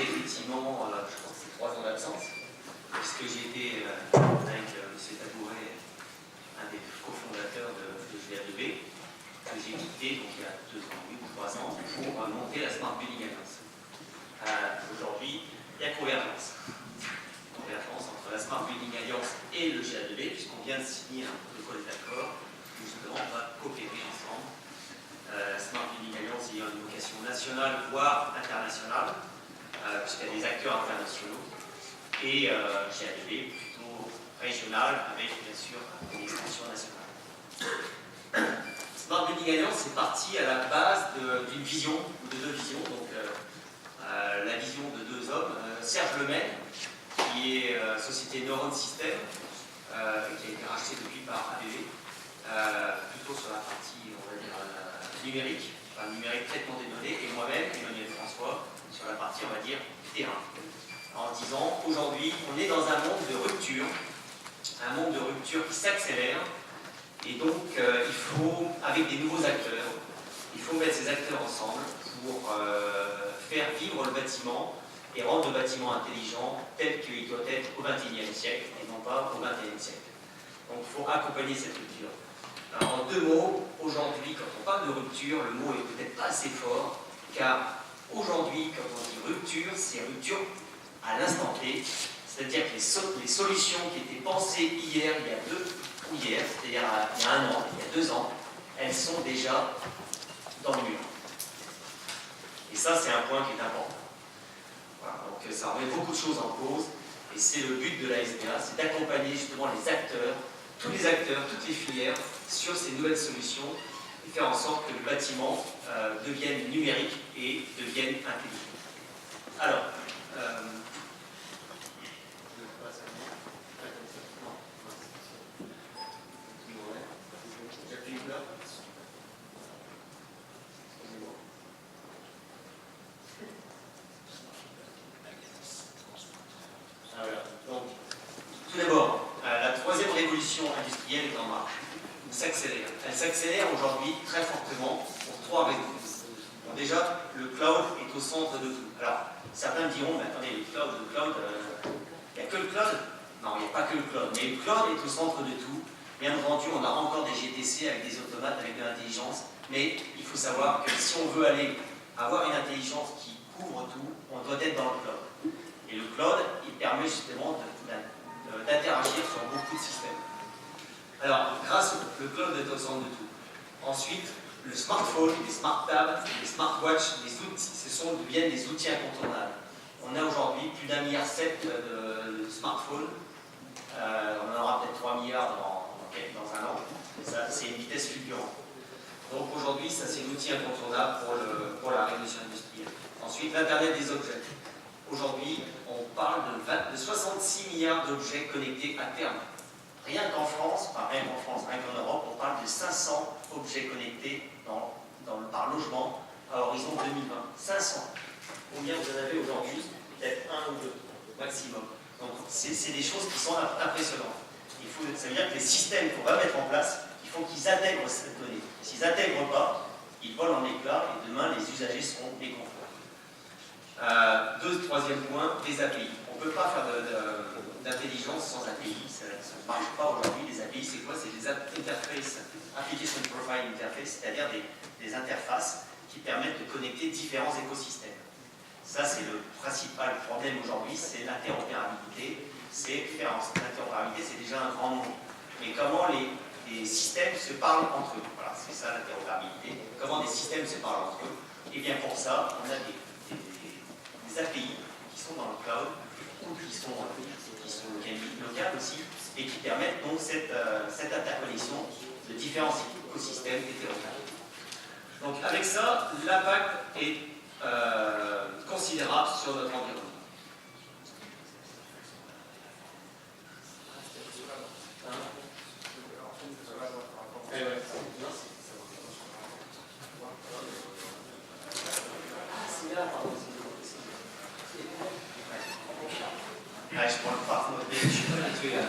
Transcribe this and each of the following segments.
effectivement, je pense que c'est 3 ans d'absence, puisque j'étais avec M. Tabouret, un des cofondateurs de GA2B, que j'ai quitté donc, il y a 2 ans, oui, ou 3 ans, pour monter la Smart Building Alliance. Aujourd'hui, il y a convergence. Convergence entre la Smart Building Alliance et le GA2B, puisqu'on vient de signer un protocole d'accord où justement on va coopérer ensemble. Smart Building Alliance ayant une vocation nationale, voire internationale, puisqu'il y a des acteurs internationaux, et GA2B plutôt régional, avec bien sûr une extension nationale. Smart Building Alliance est parti à la base d'une vision, ou de 2 visions, donc la vision de 2 hommes, Serge Lemaine, qui est société Neuron System, qui a été rachetée depuis par ABB, plutôt sur la partie, on va dire, numérique, enfin numérique traitement des données, et moi-même, Emmanuel François, sur la partie, on va dire, terrain. En disant, aujourd'hui, on est dans un monde de rupture qui s'accélère, et donc il faut, avec des nouveaux acteurs, il faut mettre ces acteurs ensemble pour faire vivre le bâtiment et rendre le bâtiment intelligent tel qu'il doit être au XXIe siècle et non pas au XXIe siècle. Donc il faut accompagner cette rupture. Alors, en 2 mots, aujourd'hui, quand on parle de rupture, le mot est peut-être pas assez fort, car aujourd'hui, quand on dit rupture, c'est rupture à l'instant T, c'est-à-dire que les solutions qui étaient pensées hier, c'est-à-dire il y a 1 an, il y a 2 ans, elles sont déjà dans le mur. Et ça, c'est un point qui est important. Voilà, donc ça remet beaucoup de choses en cause, et c'est le but de la SBA, c'est d'accompagner justement les acteurs, tous les acteurs, toutes les filières, sur ces nouvelles solutions, et faire en sorte que le bâtiment devienne numérique et devienne intelligent. Alors, tout d'abord, la 3e révolution industrielle est en marche. Elle s'accélère. Elle s'accélère aujourd'hui très fortement pour 3 raisons. Bon, déjà, le cloud est au centre de tout. Alors, certains me diront, mais attendez, le cloud, il n'y a que le cloud? Non, il n'y a pas que le cloud. Mais le cloud est au centre de tout. Bien entendu, on a encore des GTC avec des automates, avec de l'intelligence. Mais il faut savoir que si on veut aller avoir une intelligence qui couvre tout, on doit être dans le cloud. Et le cloud, il permet justement d'interagir sur beaucoup de systèmes. Alors, grâce au cloud est au centre de tout. Ensuite, le smartphone, les smart tables, les smartwatches, les outils, deviennent des outils incontournables. On a aujourd'hui plus d'1,7 milliard de smartphones. On en aura peut-être 3 milliards dans 1 an. Ça, c'est une vitesse fulgurante. Donc aujourd'hui, ça c'est un outil incontournable pour la révolution industrielle. Ensuite, l'Internet des objets. Aujourd'hui, on parle de 66 milliards d'objets connectés à terme. Rien qu'en France, rien qu'en Europe, on parle de 500 objets connectés par logement à horizon 2020. 500. Combien vous en avez aujourd'hui? Peut-être 1 ou 2 maximum. Donc c'est des choses qui sont impressionnantes. Ça veut dire que les systèmes qu'on va mettre en place, il faut qu'ils intègrent cette donnée. S'ils n'intègrent pas, ils volent en éclats et demain les usagers seront mécontents. 3e point, les API. On ne peut pas faire d'intelligence sans API, ça ne marche pas aujourd'hui. Les API, c'est quoi? C'est des interfaces, Application Profile Interface, c'est-à-dire des interfaces qui permettent de connecter différents écosystèmes. Ça, c'est le principal problème aujourd'hui, c'est l'interopérabilité. L'interopérabilité, c'est déjà un grand mot. Mais comment les systèmes se parlent entre eux? Voilà, c'est ça l'interopérabilité. Comment des systèmes se parlent entre eux? Et bien pour ça, on a des API qui sont dans le cloud ou qui sont locales aussi et qui permettent donc cette interconnexion de différents écosystèmes hétérogènes. Donc avec ça, l'impact est considérable sur notre environnement. Je prends le parfum, je suis pas habitué à...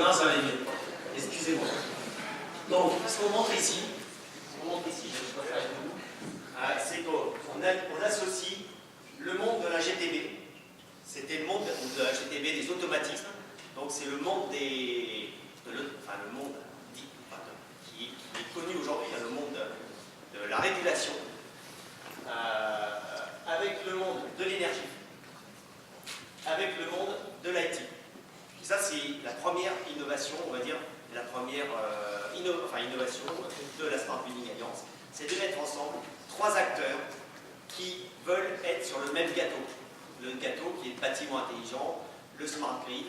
Non, ça va bien. Excusez-moi. Donc, ce qu'on montre ici, je peux faire avec vous, c'est qu'on associe le monde de la GTB, C'était le monde de HTTP, des automatismes. Donc c'est le monde des... le monde dit, qui est connu aujourd'hui, le monde de la régulation, avec le monde de l'énergie, avec le monde de l'IT. Et ça, c'est la première innovation, on va dire, la première innovation de la Smart Building Alliance, c'est de mettre ensemble 3 acteurs qui veulent être sur le même gâteau. Le gâteau qui est le bâtiment intelligent, le Smart Grid,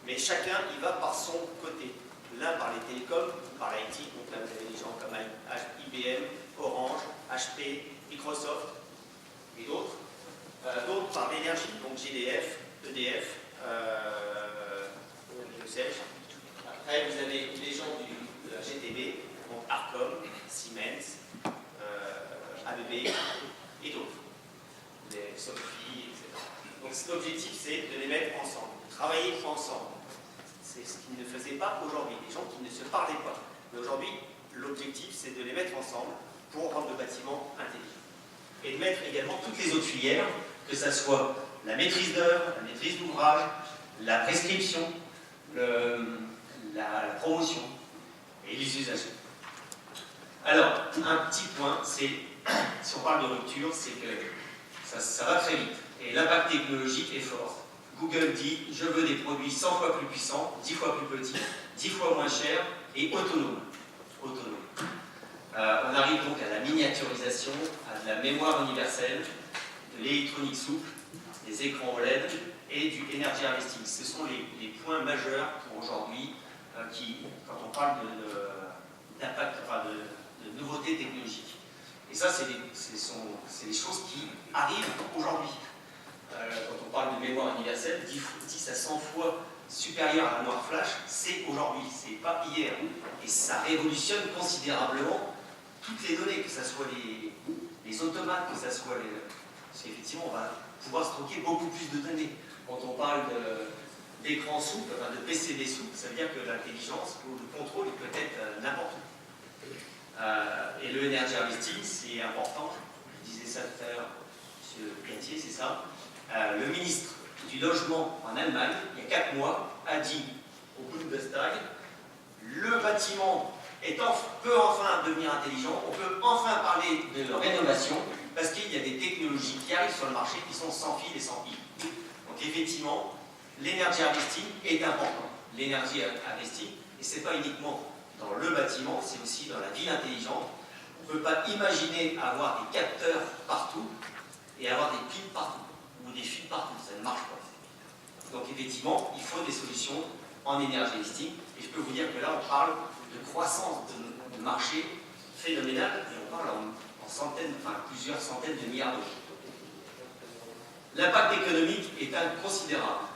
mais chacun y va par son côté. L'un par les télécoms, par l'IT, donc là vous avez des gens comme IBM, Orange, HP, Microsoft et d'autres. D'autres par l'énergie, donc GDF, EDF, que sais-je. Après vous avez les gens de la GTB, donc Arcom, Siemens, ABB et d'autres. Les Sophie, etc. Donc l'objectif c'est de les mettre ensemble, travailler ensemble. C'est ce qu'ils ne faisaient pas aujourd'hui, des gens qui ne se parlaient pas. Mais aujourd'hui, l'objectif c'est de les mettre ensemble pour rendre le bâtiment intelligent. Et de mettre également toutes les autres filières, que ce soit la maîtrise d'œuvre, la maîtrise d'ouvrage, la prescription, la promotion et les usagers. Alors, un petit point, c'est, si on parle de rupture, c'est que ça va très vite. Et l'impact technologique est fort. Google dit, je veux des produits 100 fois plus puissants, 10 fois plus petits, 10 fois moins chers et autonomes. On arrive donc à la miniaturisation, à de la mémoire universelle, de l'électronique souple, des écrans OLED et du energy harvesting. Ce sont les points majeurs pour aujourd'hui quand on parle d'impact, de nouveautés technologiques. Et ça, c'est des choses qui arrivent aujourd'hui. Quand on parle de mémoire universelle, 10 à 100 fois supérieur à la mémoire flash, c'est aujourd'hui, c'est pas hier. Et ça révolutionne considérablement toutes les données, que ce soit les automates, que ce soit les... Parce qu'effectivement, on va pouvoir stocker beaucoup plus de données. Quand on parle d'écran souple, de PCB souple, ça veut dire que l'intelligence ou le contrôle peut être n'importe où. Et le energy harvesting, c'est important. Je disais ça tout à l'heure, M. Gatier, c'est ça. Le ministre du Logement en Allemagne, il y a 4 mois, a dit au Bundestag, le bâtiment peut enfin devenir intelligent, on peut enfin parler de rénovation, parce qu'il y a des technologies qui arrivent sur le marché qui sont sans fil et sans pile. Donc effectivement, l'energy harvesting est important. L'energy harvesting, et ce n'est pas uniquement dans le bâtiment, c'est aussi dans la ville intelligente. On ne peut pas imaginer avoir des capteurs partout et avoir des piles partout, ou des fils partout, ça ne marche pas. Donc effectivement, il faut des solutions en energy harvesting, et je peux vous dire que là, on parle de croissance de marché phénoménale, et on parle en centaines, plusieurs centaines de milliards d'euros. L'impact économique est inconsidérable.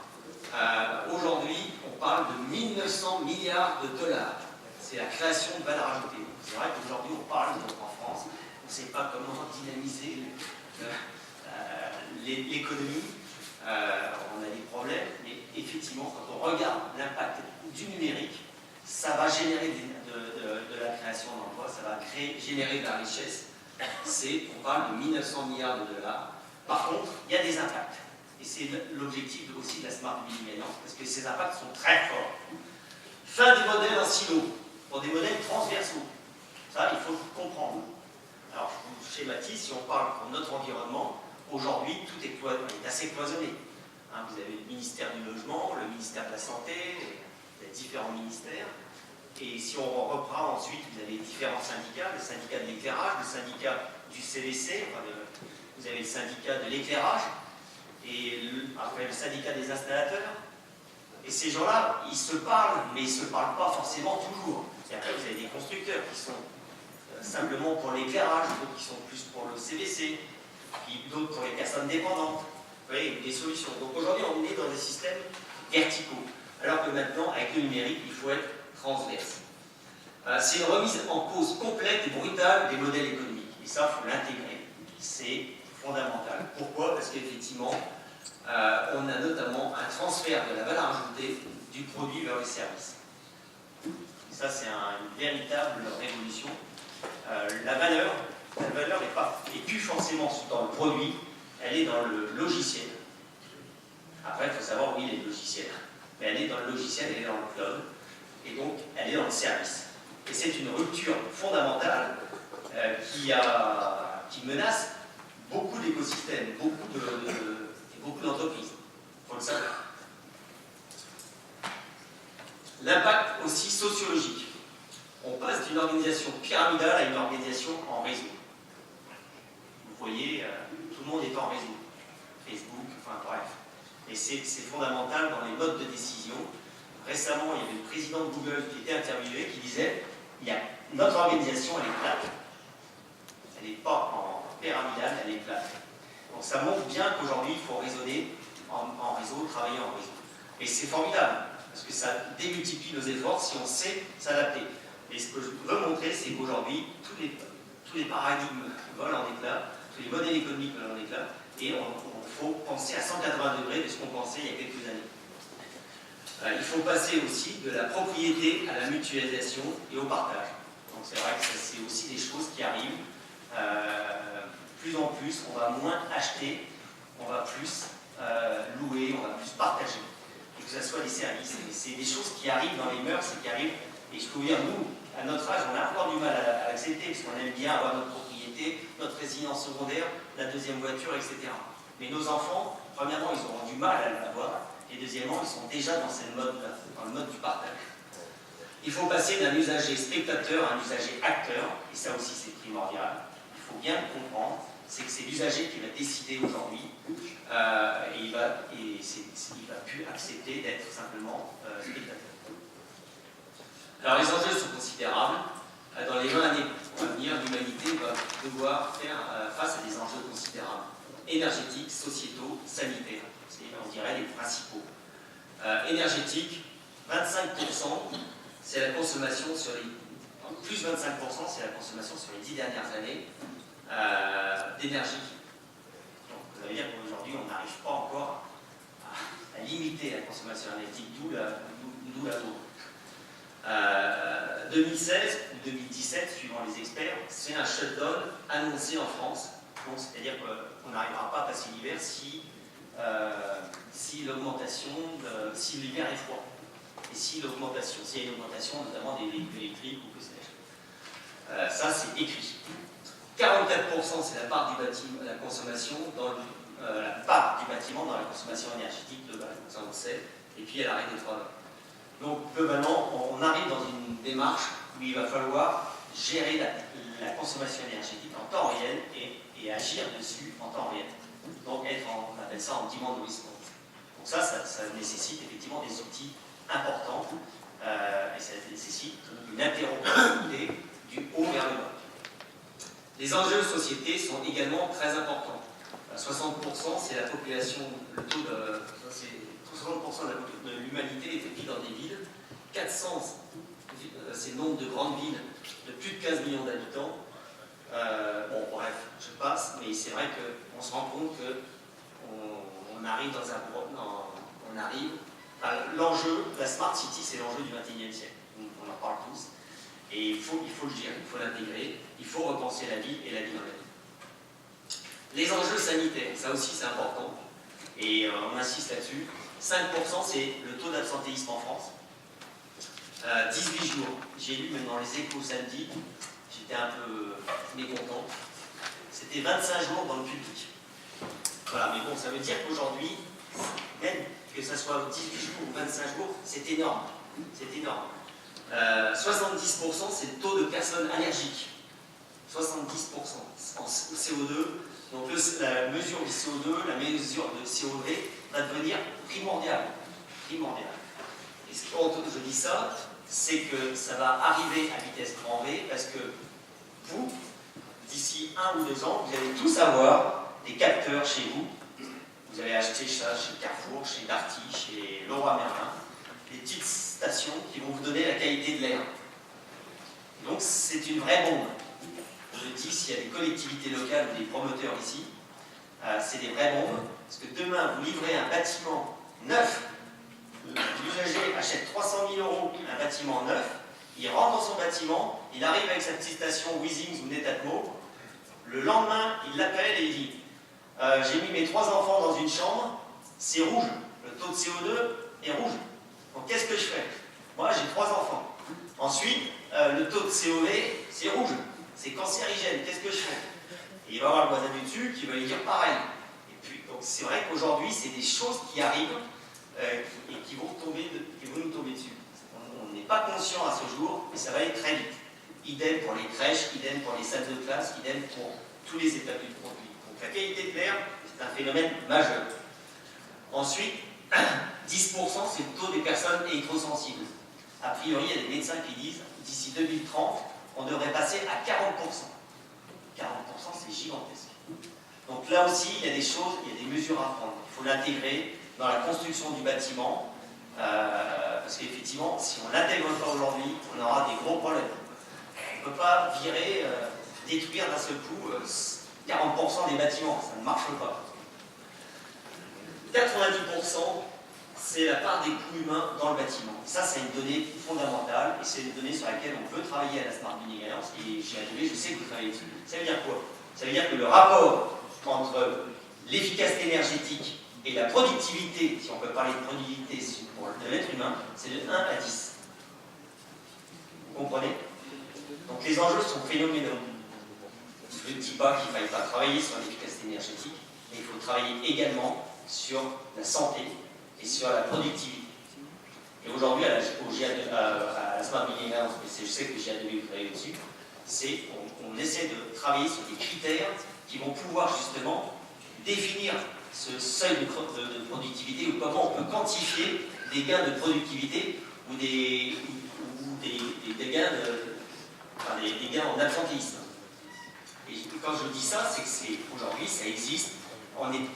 Aujourd'hui, on parle de 1900 milliards de dollars. C'est la création de valeur ajoutée. C'est vrai qu'aujourd'hui, on parle en France, on ne sait pas comment dynamiser l'économie, on a des problèmes, mais effectivement, quand on regarde l'impact du numérique, ça va générer de la création d'emplois, ça va générer de la richesse. On parle de 1900 milliards de dollars. Par contre, il y a des impacts. Et c'est l'objectif aussi de la Smart Building Alliance, parce que ces impacts sont très forts. Fin des modèles en silo, pour des modèles transversaux. Ça, il faut comprendre. Alors, je vous schématise, si on parle pour notre environnement, aujourd'hui, tout est assez cloisonné. Vous avez le ministère du Logement, le ministère de la Santé, les différents ministères. Et si on reprend ensuite, vous avez différents syndicats, le syndicat de l'éclairage, le syndicat du CVC, vous avez le syndicat de l'éclairage, et après le syndicat des installateurs. Et ces gens-là, ils se parlent, mais ils ne se parlent pas forcément toujours. Et après, vous avez des constructeurs qui sont simplement pour l'éclairage, d'autres qui sont plus pour le CVC, puis d'autres pour les personnes dépendantes. Vous voyez, des solutions. Donc aujourd'hui, on est dans des systèmes verticaux. Alors que maintenant, avec le numérique, il faut être transverse. C'est une remise en cause complète et brutale des modèles économiques. Et ça, il faut l'intégrer. C'est fondamental. Pourquoi? Parce qu'effectivement, on a notamment un transfert de la valeur ajoutée du produit vers les services. Et ça, c'est une véritable révolution. La valeur n'est plus forcément dans le produit, elle est dans le logiciel. logiciel. Mais elle est dans le logiciel, elle est dans le cloud, et donc elle est dans le service. Et c'est une rupture fondamentale qui menace beaucoup d'écosystèmes, beaucoup d'entreprises. Il faut le savoir. L'impact aussi sociologique. On passe d'une organisation pyramidale à une organisation en réseau. Vous voyez, tout le monde est en réseau. Facebook, enfin bref. Et c'est fondamental dans les modes de décision. Récemment, il y avait le président de Google qui était interviewé qui disait notre organisation, elle est plate. Elle n'est pas en pyramidale, elle est plate. Donc ça montre bien qu'aujourd'hui, il faut raisonner en réseau, travailler en réseau. Et c'est formidable, parce que ça démultiplie nos efforts si on sait s'adapter. Et ce que je veux montrer, c'est qu'aujourd'hui, tous les paradigmes volent en éclats, tous les modèles économiques volent en éclats, et il faut penser à 180 degrés de ce qu'on pensait il y a quelques années. Il faut passer aussi de la propriété à la mutualisation et au partage. Donc c'est vrai que c'est aussi des choses qui arrivent. Plus en plus, on va moins acheter, on va plus louer, on va plus partager. Et que ce soit des services. C'est des choses qui arrivent dans les mœurs et qui arrivent. Et je peux vous dire, nous, à notre âge, on a encore du mal à accepter, parce qu'on aime bien avoir notre propriété, notre résidence secondaire, la deuxième voiture, etc. Mais nos enfants, premièrement, ils auront du mal à l'avoir, et deuxièmement, ils sont déjà dans ce mode-là, dans le mode du partage. Il faut passer d'un usager spectateur à un usager acteur, et ça aussi c'est primordial. Il faut bien le comprendre, c'est que c'est l'usager qui va décider aujourd'hui, et il va plus accepter d'être simplement spectateur. Alors les enjeux sont considérables. Dans les 20 années à venir, l'humanité va devoir faire face à des enjeux considérables. Énergétiques, sociétaux, sanitaires. C'est, on dirait, les principaux. Énergétique, 25%, c'est la consommation sur les... Plus 25%, c'est la consommation sur les 10 dernières années d'énergie. Donc, ça veut dire qu'aujourd'hui, on n'arrive pas encore à limiter la consommation énergétique, d'où la taux. 2016 ou 2017, suivant les experts, c'est un shutdown annoncé en France. C'est-à-dire qu'on n'arrivera pas à passer l'hiver si l'hiver est froid. Et s'il y a une augmentation notamment des véhicules électriques ou que sais-je. Ça, c'est écrit. 44%, c'est la part du bâtiment, la consommation la part du bâtiment dans la consommation énergétique globale. Ça, on le sait. Et puis, il y a l'arrêt des travaux. Donc, globalement, on arrive dans une démarche où il va falloir gérer la consommation énergétique en temps réel et agir dessus en temps réel. Donc, on appelle ça en demand response. Donc ça nécessite effectivement des outils importants et ça nécessite une interopérabilité du haut vers le bas. Les enjeux de société sont également très importants. 60%, c'est la population, le taux de... 60% de l'humanité est pris dans des villes, 400, c'est le nombre de grandes villes de plus de 15 millions d'habitants. Bon, bref, je passe, mais c'est vrai qu'on se rend compte qu'on arrive dans un... l'enjeu, la Smart City, c'est l'enjeu du 21e siècle. On en parle tous. Et il faut le gérer, il faut l'intégrer, il faut repenser la vie et la vie dans la vie. Les enjeux sanitaires, ça aussi c'est important, et on insiste là-dessus. 5%, c'est le taux d'absentéisme en France. 18 jours. J'ai lu même dans les Échos samedi, j'étais un peu mécontent. C'était 25 jours dans le public. Voilà, mais bon, ça veut dire qu'aujourd'hui, même que ça soit 18 jours ou 25 jours, c'est énorme. C'est énorme. 70%, c'est le taux de personnes allergiques. 70% en CO2. Donc la mesure du CO2, la mesure de CO2 va devenir primordiale. Et quand je dis ça, c'est que ça va arriver à vitesse grand V parce que vous, d'ici 1 ou 2 ans, vous allez tous avoir des capteurs chez vous. Vous allez acheter ça chez Carrefour, chez Darty, chez Leroy Merlin, des petites stations qui vont vous donner la qualité de l'air. Donc c'est une vraie bombe. Je dis, s'il y a des collectivités locales ou des promoteurs ici, c'est des vraies bombes, parce que demain, vous livrez un bâtiment neuf, l'usager achète 300 000 € un bâtiment neuf, il rentre dans son bâtiment, il arrive avec sa petite station Weezings ou Netatmo, le lendemain, il l'appelle et il dit j'ai mis mes 3 enfants dans une chambre, c'est rouge, le taux de CO2, est rouge. Donc qu'est-ce que je fais? Moi, j'ai 3 enfants. Ensuite, le taux de COV, c'est rouge. C'est cancérigène. Qu'est-ce que je fais? Et il va y avoir le voisin du dessus qui va lui dire pareil. Et puis, donc c'est vrai qu'aujourd'hui, c'est des choses qui arrivent et qui vont nous tomber dessus. On n'est pas conscient à ce jour, mais ça va aller très vite. Idem pour les crèches, idem pour les salles de classe, idem pour tous les établissements publics. Donc la qualité de l'air, c'est un phénomène majeur. Ensuite, 10%, c'est le taux des personnes électrosensibles. A priori, il y a des médecins qui disent, d'ici 2030, on devrait passer à 40%. 40%, c'est gigantesque. Donc là aussi, il y a des choses, il y a des mesures à prendre. Il faut l'intégrer dans la construction du bâtiment, parce qu'effectivement, si on ne l'intègre pas aujourd'hui, on aura des gros problèmes. On ne peut pas virer, détruire d'un seul coup 40% des bâtiments, ça ne marche pas. 90%, c'est la part des coûts humains dans le bâtiment. Ça, c'est une donnée fondamentale et c'est une donnée sur laquelle on peut travailler à la Smart Building Alliance et je sais que vous travaillez dessus. Ça veut dire quoi? Ça veut dire que le rapport entre l'efficacité énergétique et la productivité, si on peut parler de productivité pour l'être humain, c'est de 1 à 10. Vous comprenez? Donc les enjeux sont phénoménaux. Je ne dis pas qu'il ne faille pas travailler sur l'efficacité énergétique, mais il faut travailler également sur la santé et sur la productivité. Et aujourd'hui, à la Smart Building Alliance, je sais que le GA2000 travaille dessus, on essaie de travailler sur des critères qui vont pouvoir justement définir ce seuil de productivité ou comment on peut quantifier des gains de productivité ou des gains en absentéisme. Et quand je dis ça, c'est que aujourd'hui, ça existe. On est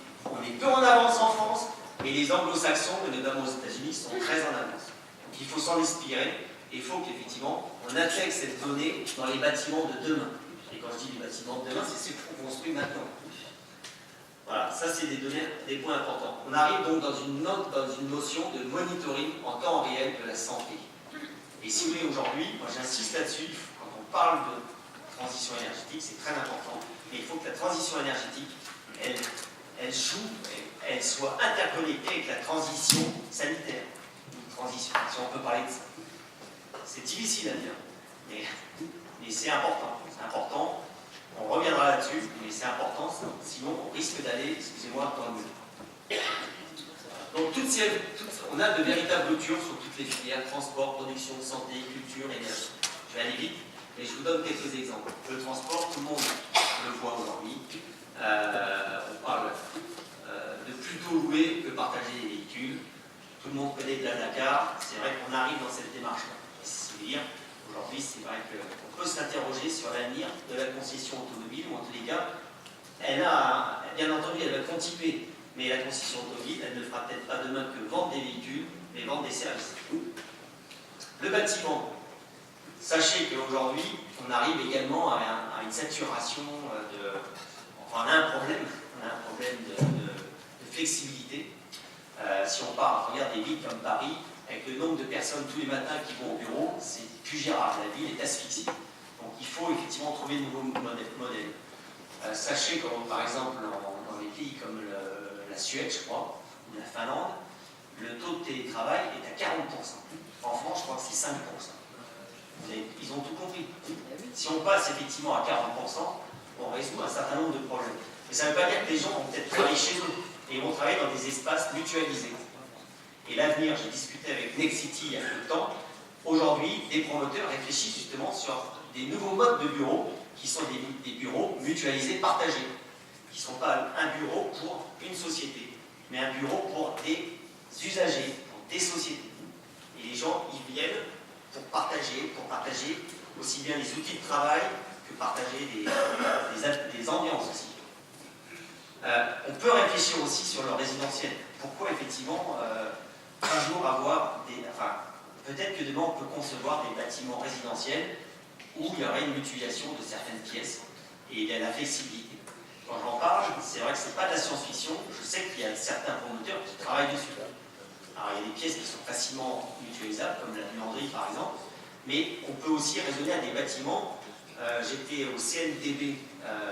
peu en avance en France, mais les anglo-saxons, notamment aux États-Unis, sont très en avance. Donc il faut s'en inspirer et il faut qu'effectivement, on intègre cette donnée dans les bâtiments de demain. Et quand je dis les bâtiments de demain, c'est ceux qu'on construit maintenant. Voilà, ça c'est des points importants. On arrive donc dans une notion de monitoring en temps réel de la santé. Et si vous voulez, aujourd'hui, moi j'insiste là-dessus, quand on parle de transition énergétique, c'est très important, mais il faut que la transition énergétique, elle joue, elle soit interconnectée avec la transition sanitaire. Transition, si on peut parler de ça. C'est difficile à dire, mais c'est important. C'est important, on reviendra là-dessus, mais c'est important, sinon on risque d'aller, excusez-moi, dans le mur. Donc on a de véritables ruptures sur toutes les filières, transport, production, santé, culture, énergie. Je vais aller vite, mais je vous donne quelques exemples. Le transport, tout le monde le voit aujourd'hui. On parle de plutôt louer que partager les véhicules. Tout le monde connaît de la Dakar. C'est vrai qu'on arrive dans cette démarche-là. C'est-à-dire, aujourd'hui, c'est vrai qu'on peut s'interroger sur l'avenir de la concession automobile, ou en tous les cas, bien entendu, elle va continuer. Mais la concession automobile, elle ne fera peut-être pas demain que vendre des véhicules, mais vendre des services. Le bâtiment. Sachez qu'aujourd'hui, on arrive également à une saturation Enfin, on a un problème de flexibilité. Si on regarde des villes comme Paris, avec le nombre de personnes tous les matins qui vont au bureau, c'est plus gérable. La ville est asphyxiée. Donc il faut effectivement trouver de nouveaux modèles. Sachez que, par exemple, dans des pays comme la Suède, je crois, ou la Finlande, le taux de télétravail est à 40%. En France, je crois que c'est 5%. Ils ont tout compris. Si on passe effectivement à 40%, on résout un certain nombre de problèmes. Mais ça ne veut pas dire que les gens vont peut-être travailler chez eux, et ils vont travailler dans des espaces mutualisés. Et l'avenir, j'ai discuté avec Nexity il y a peu de temps, aujourd'hui, des promoteurs réfléchissent justement sur des nouveaux modes de bureaux qui sont des bureaux mutualisés, partagés, qui ne sont pas un bureau pour une société, mais un bureau pour des usagers, pour des sociétés. Et les gens y viennent pour partager aussi bien les outils de travail que partager des ambiances aussi. On peut réfléchir aussi sur le résidentiel. Pourquoi effectivement toujours avoir peut-être que demain on peut concevoir des bâtiments résidentiels où il y aurait une mutualisation de certaines pièces et il y a la flexibilité. Quand j'en parle, c'est vrai que ce n'est pas de la science-fiction, je sais qu'il y a certains promoteurs qui travaillent dessus. Alors il y a des pièces qui sont facilement mutualisables, comme la buanderie par exemple, mais on peut aussi raisonner à des bâtiments. J'étais au CNTB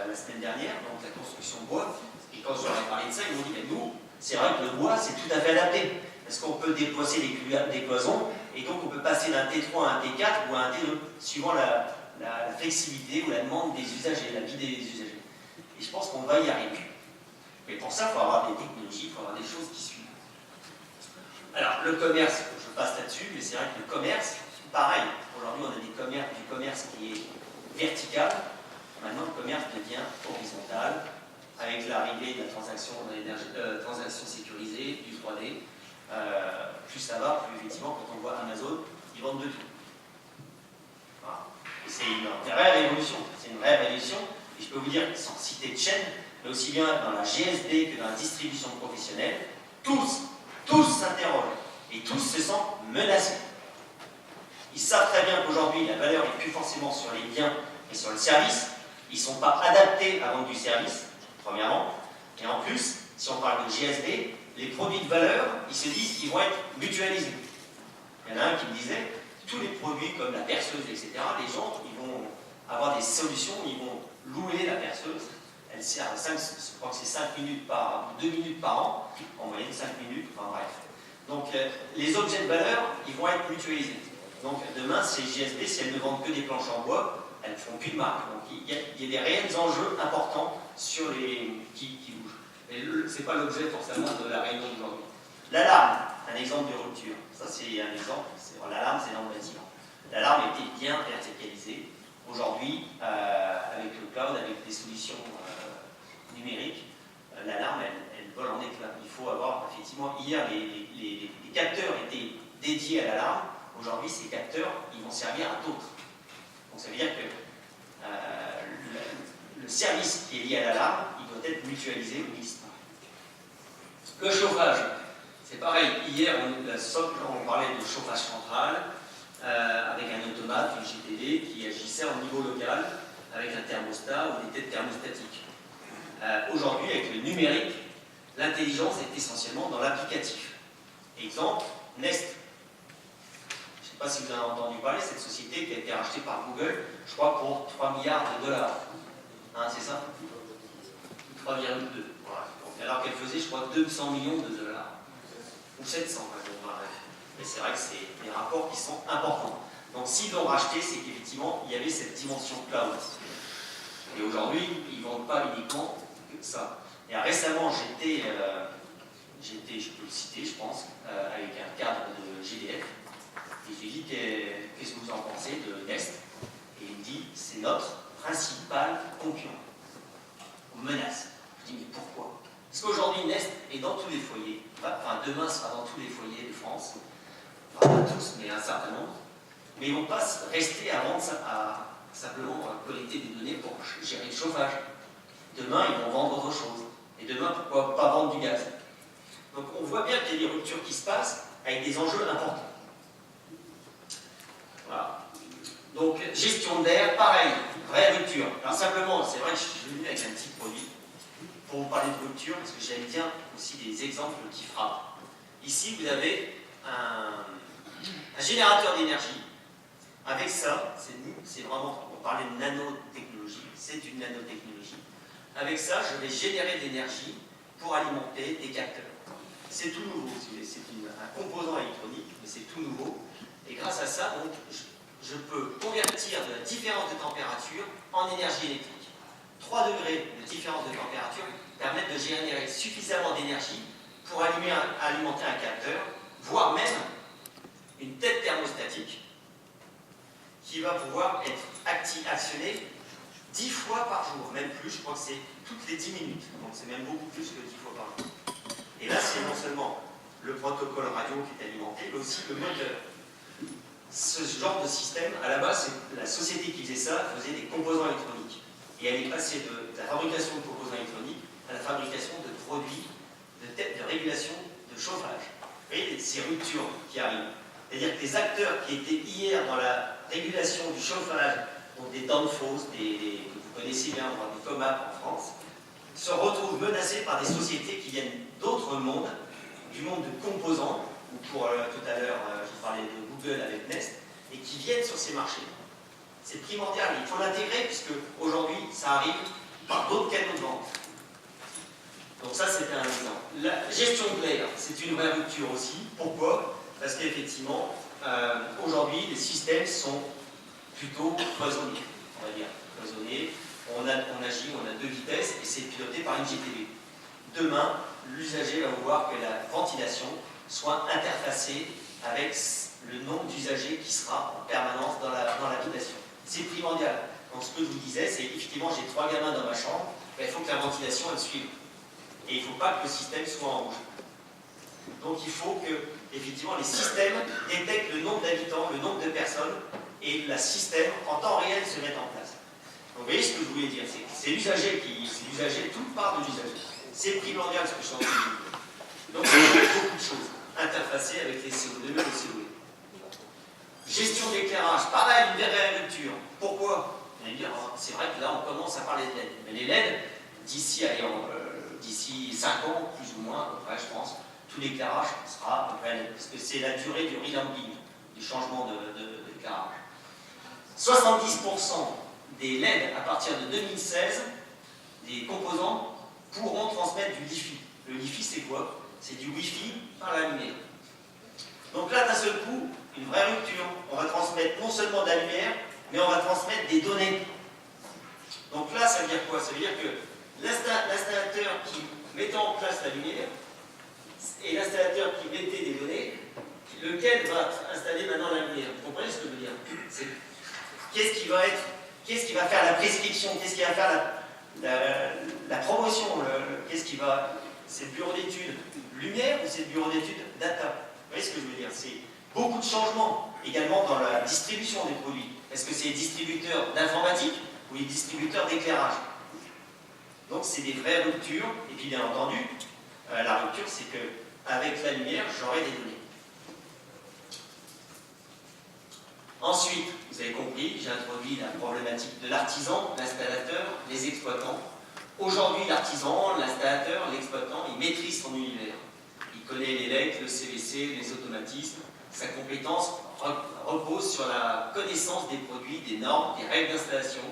la semaine dernière, donc la construction bois, et quand je leur ai parlé de ça, ils m'ont dit, mais nous, c'est vrai que le bois, c'est tout à fait adapté. Est-ce qu'on peut déplacer des cloisons et donc on peut passer d'un T3 à un T4 ou à un T2 suivant la flexibilité ou la demande des usagers, la vie des usagers. Et je pense qu'on va y arriver. Mais pour ça, il faut avoir des technologies, il faut avoir des choses qui suivent. Alors, le commerce, je passe là-dessus, mais c'est vrai que le commerce, pareil. Aujourd'hui, on a du commerce qui est vertical. Maintenant, le commerce devient horizontal, avec l'arrivée de la transaction sécurisée, du 3D. Plus ça va, plus effectivement, quand on voit Amazon, ils vendent de tout. Voilà. C'est une vraie révolution. C'est une vraie révolution. Et je peux vous dire, sans citer de chaîne, mais aussi bien dans la GSB que dans la distribution professionnelle, tous s'interrogent et tous se sentent menacés. Ils savent très bien qu'aujourd'hui, la valeur n'est plus forcément sur les biens et sur le service. Ils ne sont pas adaptés à vendre du service, premièrement. Et en plus, si on parle de GSB, les produits de valeur, ils se disent qu'ils vont être mutualisés. Il y en a un qui me disait, tous les produits comme la perceuse, etc., les gens, ils vont avoir des solutions, ils vont louer la perceuse. Elle sert à 5, je crois que c'est 5 minutes 2 minutes par an, en moyenne 5 minutes, enfin bref. Donc les objets de valeur, ils vont être mutualisés. Donc demain, ces GSB, si elles ne vendent que des planches en bois, elles ne feront plus de marque. Donc il y a des réels enjeux importants sur qui bougent. Mais ce n'est pas l'objet forcément de la réunion d'aujourd'hui. L'alarme, un exemple de rupture. Ça c'est un exemple, l'alarme c'est dans le bâtiment. L'alarme était bien verticalisée. Aujourd'hui, avec le cloud, avec des solutions numériques, l'alarme, elle vole en éclats. Il faut avoir, effectivement, hier, les capteurs étaient dédiés à l'alarme. Aujourd'hui, ces capteurs, ils vont servir à d'autres. Donc ça veut dire que le service qui est lié à l'alarme, il doit être mutualisé ou distinct. Le chauffage, c'est pareil. Hier, on parlait de chauffage central, avec un automate, une GTD, qui agissait au niveau local, avec un thermostat ou des têtes thermostatiques. Aujourd'hui, avec le numérique, l'intelligence est essentiellement dans l'applicatif. Exemple, Nest. Je ne sais pas si vous en avez entendu parler, cette société qui a été rachetée par Google, je crois pour 3 milliards de dollars. Hein, c'est ça 3,2. Voilà. Alors qu'elle faisait, je crois, 200 millions de dollars. Ou 700, bref. Mais c'est vrai que c'est des rapports qui sont importants. Donc s'ils l'ont racheté, c'est qu'effectivement, il y avait cette dimension cloud. Et aujourd'hui, ils ne vendent pas uniquement que ça. Et récemment, j'étais, je peux le citer, je pense, avec un cadre de GDF, et je lui ai dit, qu'est-ce que vous en pensez de Nest? Et il me dit, c'est notre principal concurrent. On menace. Je dis, mais pourquoi? Parce qu'aujourd'hui, Nest est dans tous les foyers. Enfin, demain sera dans tous les foyers de France. Enfin, pas tous, mais un certain nombre. Mais ils ne vont pas rester à vendre à simplement collecter des données pour gérer le chauffage. Demain, ils vont vendre autre chose. Et demain, pourquoi pas vendre du gaz? Donc on voit bien qu'il y a des ruptures qui se passent avec des enjeux importants. Voilà. Donc gestion d'air, pareil, vraie rupture. Alors simplement, c'est vrai que je suis venu avec un petit produit pour vous parler de rupture, parce que j'aime bien aussi des exemples qui frappent. Ici, vous avez un générateur d'énergie. Avec ça, c'est vraiment, on parlait de nanotechnologie, c'est une nanotechnologie. Avec ça, je vais générer de l'énergie pour alimenter des capteurs. C'est tout nouveau, c'est un composant électronique, mais c'est tout nouveau. Et grâce à ça, donc, je peux convertir de la différence de température en énergie électrique. 3 degrés de différence de température permettent de générer suffisamment d'énergie pour alimenter un capteur, voire même une tête thermostatique qui va pouvoir être actionnée 10 fois par jour, même plus, je crois que c'est toutes les 10 minutes, donc c'est même beaucoup plus que 10 fois par jour. Et là, c'est non seulement le protocole radio qui est alimenté, mais aussi le moteur. Ce genre de système, à la base, la société qui faisait ça faisait des composants électroniques. Et elle est passée de la fabrication de composants électroniques à la fabrication de produits de régulation de chauffage. Vous voyez ces ruptures qui arrivent. C'est-à-dire que les acteurs qui étaient hier dans la régulation du chauffage, donc des Danfoss, que vous connaissez bien, des Comap en France, se retrouvent menacés par des sociétés qui viennent d'autres mondes, du monde de composants, ou pour tout à l'heure, je parlais de Google avec Nest, et qui viennent sur ces marchés. C'est primordial, il faut l'intégrer, puisque aujourd'hui, ça arrive par d'autres canaux de vente. Donc ça, c'était un exemple. La gestion de l'air, c'est une vraie rupture aussi. Pourquoi? Parce qu'effectivement, aujourd'hui, les systèmes sont plutôt cloisonnés, on va dire. Cloisonnés, on agit, on a 2 vitesses et c'est piloté par une GTV. Demain, l'usager va vouloir que la ventilation soit interfacée avec le nombre d'usagers qui sera en permanence dans l'habitation. C'est primordial. Donc ce que je vous disais, c'est effectivement, j'ai 3 gamins dans ma chambre, il faut que la ventilation elle suive. Et il ne faut pas que le système soit en rouge. Donc il faut que, effectivement, les systèmes détectent le nombre d'habitants, le nombre de personnes, et le système, en temps réel, se met en place. Donc vous voyez ce que je voulais dire, c'est l'usager tout part de l'usager. C'est primordial ce que je suis en train de dire. Donc il y a beaucoup de choses interfacées avec les CO2 et les CO2. Gestion d'éclairage, pareil, une vraie rupture. Pourquoi? Vous allez me dire, c'est vrai que là on commence à parler de LED. Mais les LED, d'ici 5 ans, plus ou moins, à peu près, je pense, tout l'éclairage sera à peu près LED. Parce que c'est la durée du relamping, du changement d'éclairage. 70% des LED à partir de 2016, des composants pourront transmettre du Wi-Fi. Le Wi-Fi, c'est quoi? C'est du Wi-Fi par la lumière. Donc là, d'un seul coup, une vraie rupture. On va transmettre non seulement de la lumière, mais on va transmettre des données. Donc là, ça veut dire quoi? Ça veut dire que l'installateur qui mettait en place la lumière et l'installateur qui mettait des données, lequel va installer maintenant la lumière? Vous comprenez ce que je veux dire? Qu'est-ce qui va faire la prescription? Qu'est-ce qui va faire la promotion? C'est le bureau d'études lumière ou c'est le bureau d'études data? Vous voyez ce que je veux dire? C'est beaucoup de changements également dans la distribution des produits. Est-ce que c'est les distributeurs d'informatique ou les distributeurs d'éclairage? Donc c'est des vraies ruptures. Et puis bien entendu, la rupture, c'est qu'avec la lumière, j'aurai des données. Ensuite, vous avez compris, j'ai introduit la problématique de l'artisan, l'installateur, les exploitants. Aujourd'hui, l'artisan, l'installateur, l'exploitant, il maîtrise son univers. Il connaît les legs, le CVC, les automatismes. Sa compétence repose sur la connaissance des produits, des normes, des règles d'installation.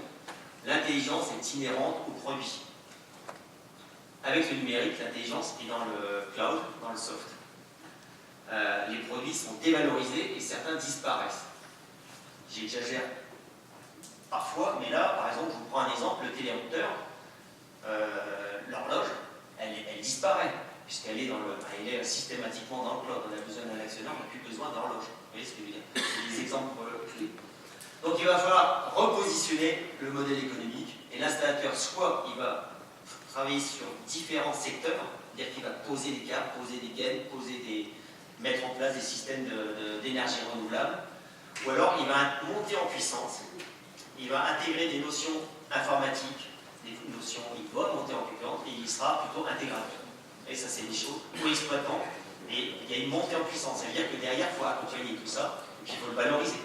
L'intelligence est inhérente au produit. Avec le numérique, l'intelligence est dans le cloud, dans le soft. Les produits sont dévalorisés et certains disparaissent. J'exagère parfois, mais là, par exemple, je vous prends un exemple, le téléprompteur, l'horloge, elle disparaît, puisqu'elle est, elle est systématiquement dans le cloud. On a besoin d'un actionnaire, on n'a plus besoin d'horloge. Vous voyez ce que je veux dire? C'est des exemples clés. Donc il va falloir repositionner le modèle économique, et l'installateur, soit il va travailler sur différents secteurs, c'est-à-dire qu'il va poser des câbles, poser des gaines, mettre en place des systèmes d'énergie renouvelable, ou alors il va monter en puissance, il va intégrer des notions informatiques, des notions, il doit monter en puissance, et il sera plutôt intégrateur. Et ça, c'est des choses pour l'exploitant, et il y a une montée en puissance. Ça veut dire que derrière, il faut accompagner tout ça, et puis il faut le valoriser.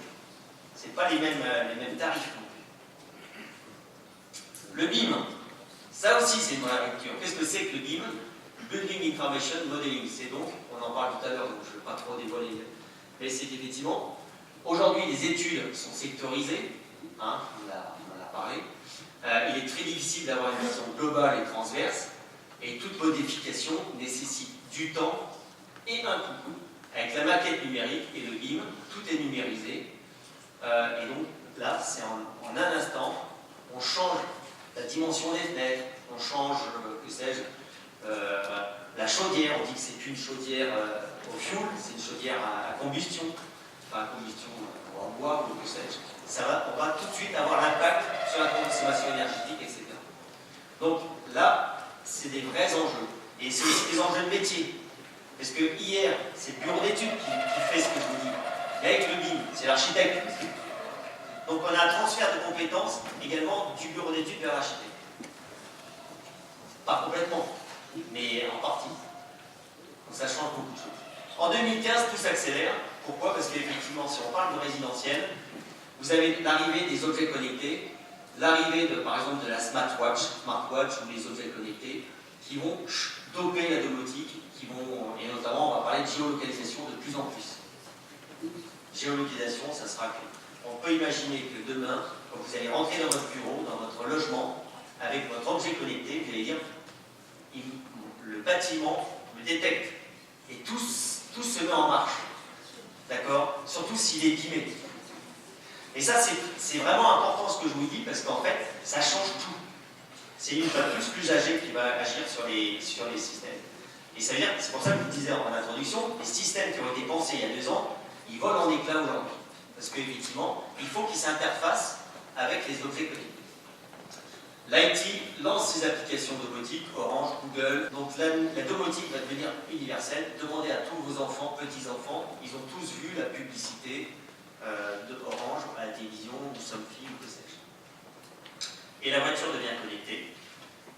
Ce n'est pas les mêmes tarifs non plus. Le BIM, ça aussi, c'est une vraie rupture. Qu'est-ce que c'est que le BIM? Building Information Modeling. C'est donc, on en parle tout à l'heure, donc je ne vais pas trop dévoiler, mais c'est qu'effectivement, aujourd'hui, les études sont sectorisées, hein, on en a parlé. Il est très difficile d'avoir une vision globale et transverse, et toute modification nécessite du temps et un coût. Avec la maquette numérique et le BIM, tout est numérisé, et donc là, c'est en un instant, on change la dimension des fenêtres, on change, que sais-je, la chaudière, on dit que c'est plus une chaudière au fioul, c'est une chaudière à combustion, enfin à combustion en bois ou que sais-je. On va tout de suite avoir l'impact sur la consommation énergétique, etc. Donc là, c'est des vrais enjeux. Et c'est aussi des enjeux de métier. Parce que hier, c'est le bureau d'études qui fait ce que je vous dis. Et avec le BIM, c'est l'architecte. Donc on a un transfert de compétences également du bureau d'études vers l'architecte. Pas complètement, mais en partie. Donc ça change beaucoup de choses. En 2015, tout s'accélère. Pourquoi? Parce qu'effectivement, si on parle de résidentiel, vous avez l'arrivée des objets connectés, l'arrivée, par exemple, de la smartwatch ou les objets connectés, qui vont doper la domotique, et notamment, on va parler de géolocalisation de plus en plus. Géolocalisation, ça sera clé. On peut imaginer que demain, quand vous allez rentrer dans votre bureau, dans votre logement, avec votre objet connecté, vous allez dire, le bâtiment le détecte et tout se met en marche. D'accord? Surtout s'il est bimé. Et ça, c'est vraiment important ce que je vous dis, parce qu'en fait, ça change tout. C'est une fois plus âgée qui va agir sur les systèmes. Et ça veut dire, c'est pour ça que je vous disais en introduction, les systèmes qui ont été pensés il y a 2 ans, ils volent en éclats aujourd'hui. Parce qu'effectivement, il faut qu'ils s'interfacent avec les objets connectés. L'IT lance ses applications domotiques, Orange, Google. Donc la domotique va devenir universelle. Demandez à tous vos enfants, petits-enfants, ils ont tous vu la publicité de Orange à la télévision, ou Somfy, ou que sais-je. Et la voiture devient connectée.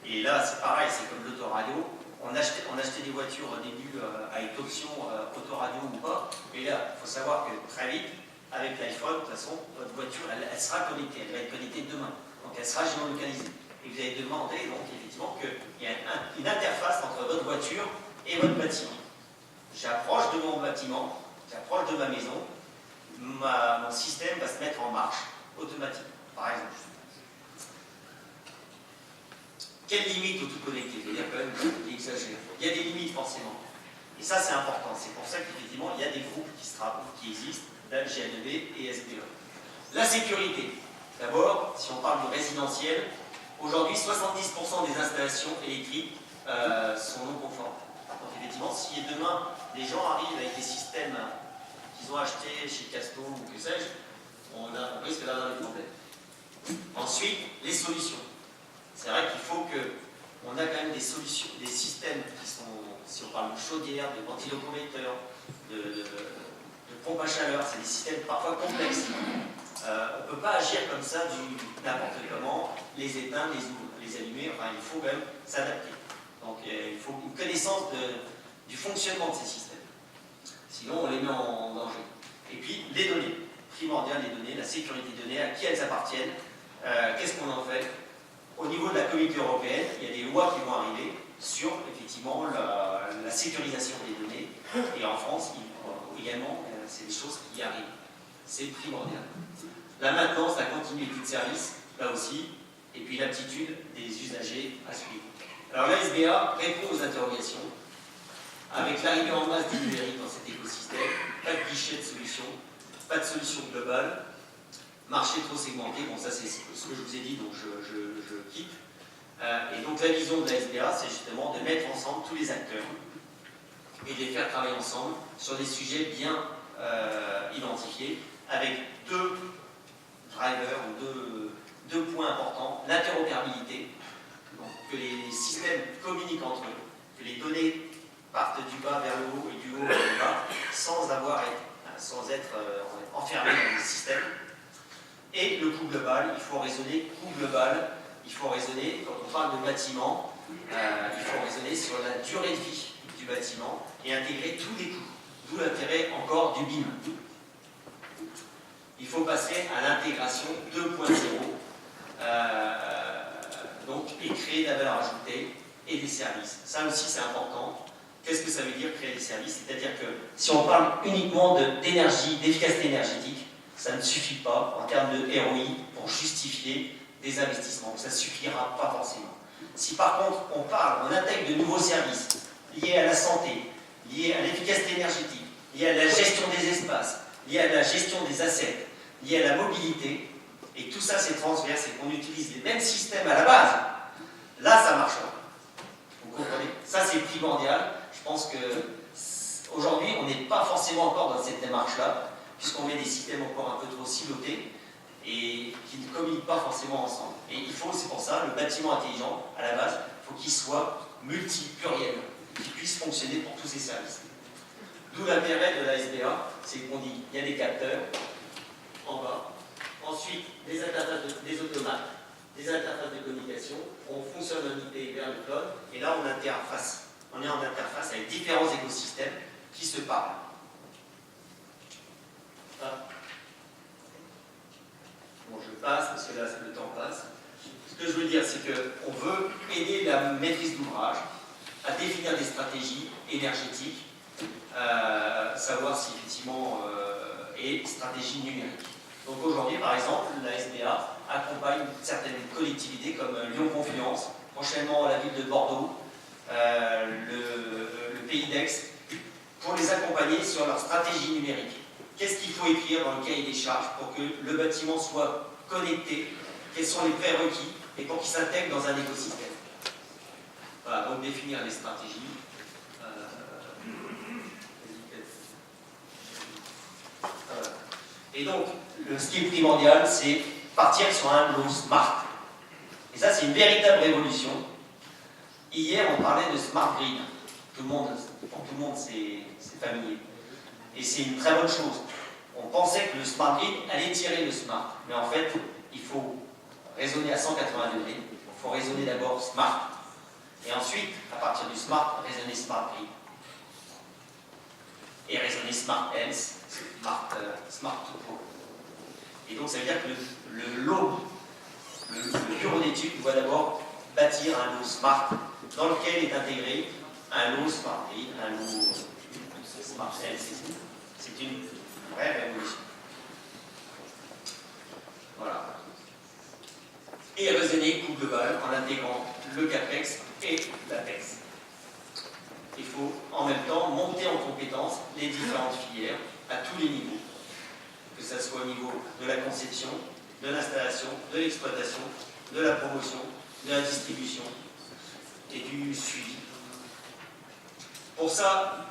Et là, c'est pareil, c'est comme l'autoradio. On achetait des voitures au début avec option autoradio ou pas. Mais là, il faut savoir que très vite, avec l'iPhone, de toute façon, votre voiture, elle sera connectée. Elle va être connectée demain. Donc elle sera géolocalisée. Et vous allez demander, donc, effectivement, qu'il y a une interface entre votre voiture et votre bâtiment. J'approche de mon bâtiment, j'approche de ma maison, mon système va se mettre en marche automatiquement, par exemple. Quelles limites au tout connecté? Je veux dire quand même qu'il exagère. Il y a des limites forcément. Et ça c'est important. C'est pour ça qu'effectivement il y a des groupes qui existent, la GNEB et SBE. La sécurité. D'abord, si on parle du résidentiel, aujourd'hui 70% des installations électriques sont non conformes. Donc effectivement, si demain les gens arrivent avec des systèmes qu'ils ont achetés chez Castor ou que sais-je, on risque d'avoir des problèmes. Ensuite, les solutions. C'est vrai qu'il faut qu'on a quand même des solutions, des systèmes qui sont, si on parle de chaudière, de ventiloconvecteurs, de pompe à chaleur, c'est des systèmes parfois complexes. On ne peut pas agir comme ça n'importe comment, les éteindre, les allumer, enfin il faut quand même s'adapter. Donc il faut une connaissance du fonctionnement de ces systèmes. Sinon on les met en danger. Et puis les données, primordial les données, la sécurité des données, à qui elles appartiennent, qu'est-ce qu'on en fait? Au niveau de la Communauté européenne, il y a des lois qui vont arriver sur effectivement la sécurisation des données. Et en France, également, c'est des choses qui arrivent. C'est primordial. La maintenance, la continuité de service, là aussi, et puis l'aptitude des usagers à suivre. Alors la SBA répond aux interrogations. Avec l'arrivée en masse du numérique dans cet écosystème, pas de guichet de solution, pas de solution globale, marché trop segmenté, bon ça c'est ce que je vous ai dit, donc je quitte. Et donc la vision de la SBA, c'est justement de mettre ensemble tous les acteurs et de les faire travailler ensemble sur des sujets bien identifiés, avec 2 drivers ou deux points importants. L'interopérabilité, que les systèmes communiquent entre eux, que les données partent du bas vers le haut et du haut vers le bas, sans être enfermés dans les systèmes. Et le coût global, il faut raisonner coût global, il faut raisonner, quand on parle de bâtiment, il faut raisonner sur la durée de vie du bâtiment et intégrer tous les coûts. D'où l'intérêt encore du BIM. Il faut passer à l'intégration 2.0 et créer de la valeur ajoutée et des services. Ça aussi c'est important. Qu'est-ce que ça veut dire créer des services? C'est-à-dire que si on parle uniquement d'énergie, d'efficacité énergétique, ça ne suffit pas en termes de ROI pour justifier des investissements. Ça ne suffira pas forcément. Si par contre on intègre de nouveaux services liés à la santé, liés à l'efficacité énergétique, liés à la gestion des espaces, liés à la gestion des assets, liés à la mobilité, et tout ça c'est transverse et qu'on utilise les mêmes systèmes à la base, là ça marchera. Vous comprenez? Ça c'est primordial. Je pense qu'aujourd'hui on n'est pas forcément encore dans cette démarche-là, puisqu'on met des systèmes encore un peu trop silotés et qui ne communiquent pas forcément ensemble. Et il faut, c'est pour ça, le bâtiment intelligent, à la base, il faut qu'il soit multi-pluriel, qu'il puisse fonctionner pour tous ces services. D'où l'intérêt de la SBA, c'est qu'on dit, il y a des capteurs en bas, ensuite des interfaces, des automates, des interfaces de communication, on fonctionne en IP vers le cloud, et là on interface. On est en interface avec différents écosystèmes qui se parlent. Bon, je passe parce que là le temps passe. Ce que je veux dire, c'est qu'on veut aider la maîtrise d'ouvrage à définir des stratégies énergétiques, savoir si effectivement et stratégies numériques. Donc aujourd'hui, par exemple, la SBA accompagne certaines collectivités comme Lyon Confluence, prochainement la ville de Bordeaux, le pays d'Aix pour les accompagner sur leur stratégie numérique. Qu'est-ce qu'il faut écrire dans le cahier des charges pour que le bâtiment soit connecté? Quels sont les prérequis et pour qu'il s'intègre dans un écosystème? Voilà, donc définir les stratégies. Et donc, ce qui est primordial, c'est partir sur un lot smart. Et ça, c'est une véritable révolution. Hier, on parlait de smart grid. Pour tout le monde, c'est familier. Et c'est une très bonne chose. On pensait que le smart grid allait tirer le smart. Mais en fait, il faut raisonner à 180 degrés. Il faut raisonner d'abord smart. Et ensuite, à partir du smart, raisonner smart grid. Et raisonner smart health, smart topo. Et donc, ça veut dire que le bureau d'études doit d'abord bâtir un lot smart dans lequel est intégré un lot smart grid, un lot smart health. C'est une vraie révolution. Voilà. Et raisonner coût global en intégrant le CAPEX et l'APEX. Il faut en même temps monter en compétence les différentes filières à tous les niveaux, que ce soit au niveau de la conception, de l'installation, de l'exploitation, de la promotion, de la distribution et du suivi. Pour ça,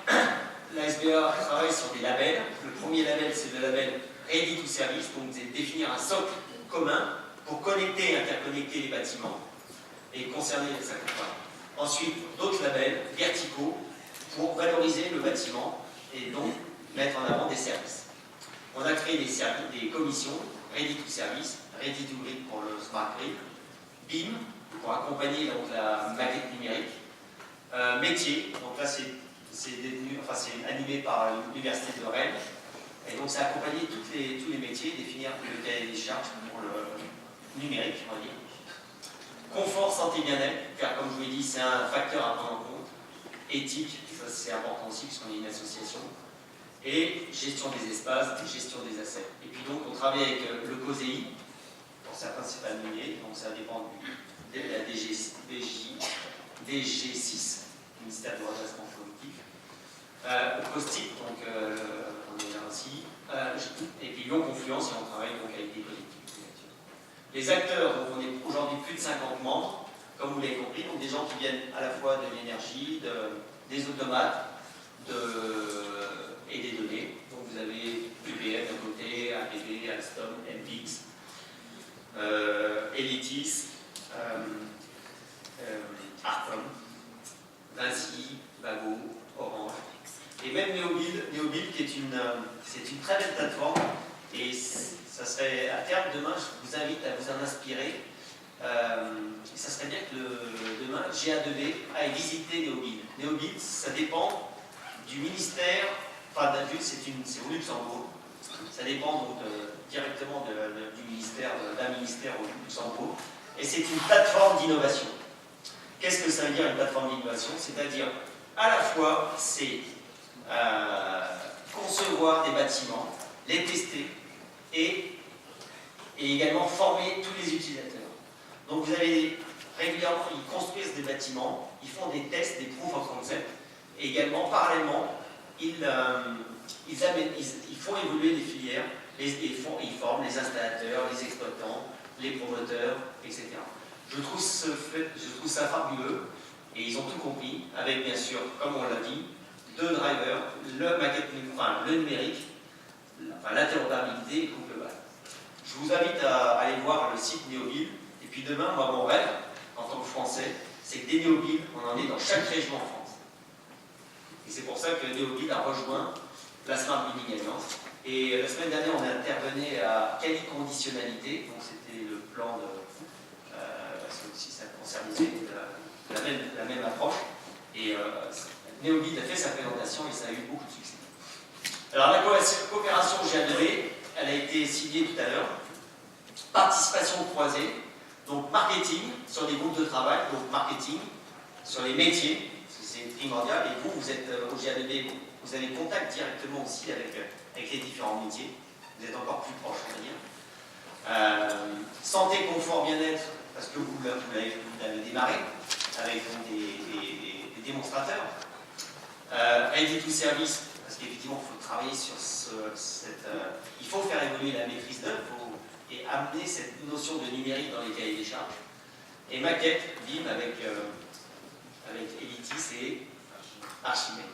la SBA travaille sur des labels. Le premier label, c'est le label Ready to Service, donc c'est définir un socle commun pour connecter et interconnecter les bâtiments et concerner les accompagnements. Ensuite, d'autres labels verticaux pour valoriser le bâtiment et donc mettre en avant des services. On a créé des commissions, Ready to Service, Ready to Grid pour le Smart Grid, BIM pour accompagner donc, la maquette numérique, métier, donc là c'est animé par l'Université de Rennes, et donc c'est accompagner tous les métiers, définir le cahier des charges pour le numérique, on va dire. Confort, santé, bien-être, car comme je vous l'ai dit, c'est un facteur à prendre en compte. Éthique, ça c'est important aussi, puisqu'on est une association. Et gestion des espaces, gestion des assets. Et puis donc, on travaille avec le COSEI, pour certains c'est pas numérique, donc ça dépend de la DG6, ministère du redressement politique. COSTIC, donc on est là aussi. Et puis Lyon Confluence, et on travaille donc avec des collectivités. Les acteurs, donc on est aujourd'hui plus de 50 membres, comme vous l'avez compris, donc des gens qui viennent à la fois de l'énergie, des automates et des données. Donc vous avez UBM d'un côté, ABB, Alstom, MPX, Elitis, Arcom, Vinci, Vago, Orange, et même Neobil qui est une très belle plateforme, et ça serait à terme, demain, je vous invite à vous en inspirer. Et ça serait bien que demain, GA2B aille visiter Neobil. Neobil, ça dépend du ministère, enfin c'est au Luxembourg. Ça dépend donc directement du ministère, d'un ministère au Luxembourg. Et c'est une plateforme d'innovation. Qu'est-ce que ça veut dire une plateforme d'innovation? C'est-à-dire, à la fois, c'est concevoir des bâtiments, les tester, et également former tous les utilisateurs. Donc vous avez régulièrement, ils construisent des bâtiments, ils font des tests, des proof of concept, et également, parallèlement, ils font évoluer les filières, ils forment les installateurs, les exploitants, les promoteurs, etc. Je trouve ça fabuleux, et ils ont tout compris, avec bien sûr, comme on l'a dit, deux drivers, le numérique, l'interopérabilité et le global. Je vous invite à aller voir le site Neobil. Et puis demain, moi, mon rêve, en tant que Français, c'est que des Neobil, on en est dans chaque région en France. Et c'est pour ça que Neobil a rejoint la Smart Building Alliance. Et la semaine dernière, on est intervenu à quasi-conditionnalité. Donc c'était le plan de... parce que si ça concerne la même approche. Et Neobil a fait sa présentation et ça a eu beaucoup de succès. Alors la coopération GA2B, elle a été signée tout à l'heure. Participation croisée, donc marketing sur des groupes de travail, donc marketing sur les métiers, c'est primordial. Et vous êtes au GA2B, vous avez contact directement aussi avec les différents métiers. Vous êtes encore plus proche, on va dire. Santé, confort, bien-être, parce que vous l'avez démarré avec donc, des démonstrateurs. Ready to service, parce qu'effectivement, il faut travailler sur il faut faire évoluer la maîtrise d'œuvre et amener cette notion de numérique dans les cahiers des charges. Et maquette, BIM, avec Elitis et Archimède.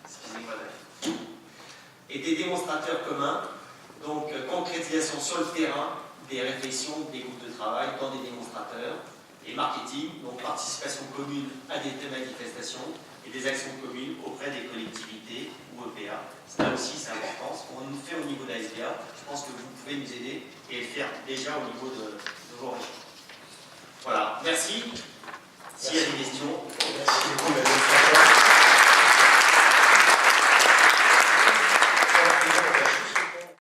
Excusez-moi d'ailleurs. Et des démonstrateurs communs, donc concrétisation sur le terrain des réflexions, des groupes de travail dans des démonstrateurs, et marketing, donc participation commune à des manifestations et des actions communes auprès des collectivités ou EPA. Là aussi, c'est important. Ce qu'on fait au niveau de la SBA, je pense que vous pouvez nous aider et le faire déjà au niveau de vos régions. Voilà, merci. S'il y a des questions. Merci beaucoup.